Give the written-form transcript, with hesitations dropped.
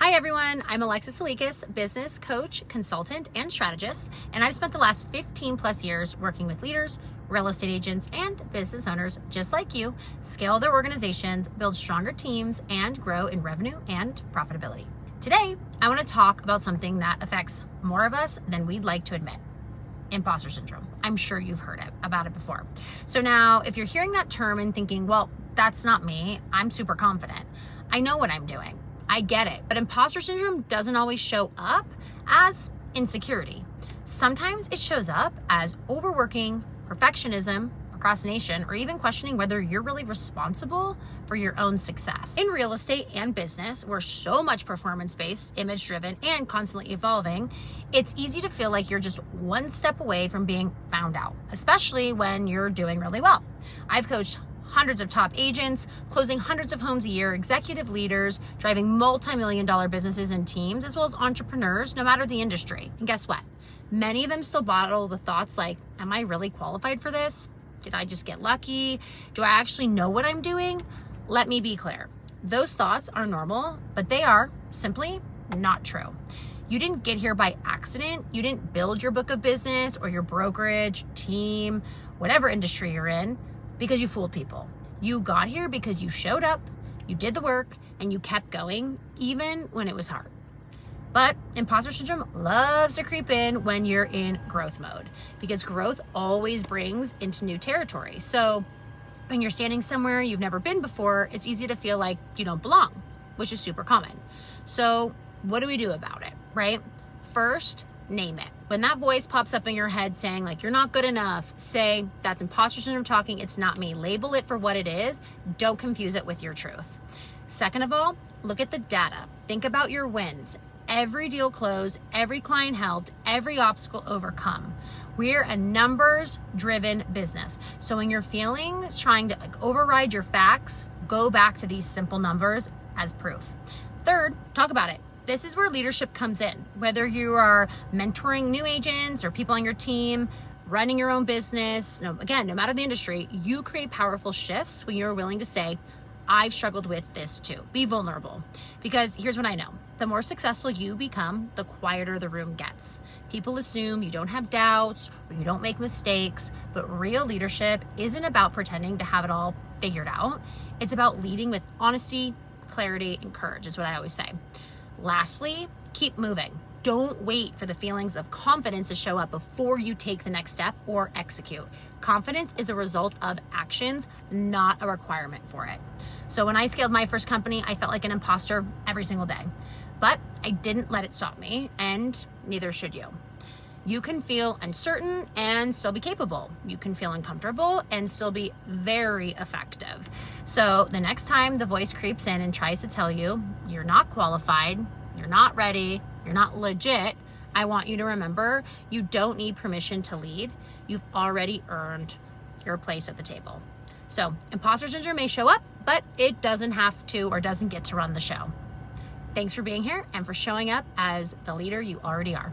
Hi everyone, I'm Alexis Salikas, business coach, consultant, and strategist, and I've spent the last 15 plus years working with leaders, real estate agents, and business owners just like you scale their organizations, build stronger teams, and grow in revenue and profitability. Today, I want to talk about something that affects more of us than we'd like to admit. Imposter syndrome. I'm sure you've heard about it before. So now, if you're hearing that term and thinking, well, that's not me, I'm super confident, I know what I'm doing, I get it, but imposter syndrome doesn't always show up as insecurity. Sometimes it shows up as overworking, perfectionism, procrastination, or even questioning whether you're really responsible for your own success. In real estate and business, we're so much performance-based, image-driven, and constantly evolving, it's easy to feel like you're just one step away from being found out, especially when you're doing really well. I've coached hundreds of top agents, closing hundreds of homes a year, executive leaders, driving multi-million-dollar businesses and teams, as well as entrepreneurs, no matter the industry. And guess what? Many of them still battle with thoughts like, am I really qualified for this? Did I just get lucky? Do I actually know what I'm doing? Let me be clear. Those thoughts are normal, but they are simply not true. You didn't get here by accident. You didn't build your book of business or your brokerage, team, whatever industry you're in, because you fooled people. You got here because you showed up, you did the work, and you kept going even when it was hard. But imposter syndrome loves to creep in when you're in growth mode, because growth always brings into new territory. So when you're standing somewhere you've never been before, it's easy to feel like you don't belong, which is super common. So what do we do about it, right? First, name it. When that voice pops up in your head saying like, you're not good enough, say, that's imposter syndrome talking, it's not me. Label it for what it is. Don't confuse it with your truth. Second of all, look at the data. Think about your wins. Every deal closed, every client helped, every obstacle overcome. We're a numbers-driven business. So when you're feeling trying to override your facts, go back to these simple numbers as proof. Third, talk about it. This is where leadership comes in. Whether you are mentoring new agents or people on your team, running your own business, no matter the industry, you create powerful shifts when you're willing to say, I've struggled with this too. Be vulnerable. Because here's what I know. The more successful you become, the quieter the room gets. People assume you don't have doubts or you don't make mistakes, but real leadership isn't about pretending to have it all figured out. It's about leading with honesty, clarity, and courage is what I always say. Lastly, keep moving. Don't wait for the feelings of confidence to show up before you take the next step or execute. Confidence is a result of actions, not a requirement for it. So when I scaled my first company, I felt like an imposter every single day. But I didn't let it stop me, and neither should you. You can feel uncertain and still be capable. You can feel uncomfortable and still be very effective. So the next time the voice creeps in and tries to tell you you're not qualified, you're not ready, you're not legit, I want you to remember you don't need permission to lead. You've already earned your place at the table. So imposter syndrome may show up, but it doesn't have to or doesn't get to run the show. Thanks for being here and for showing up as the leader you already are.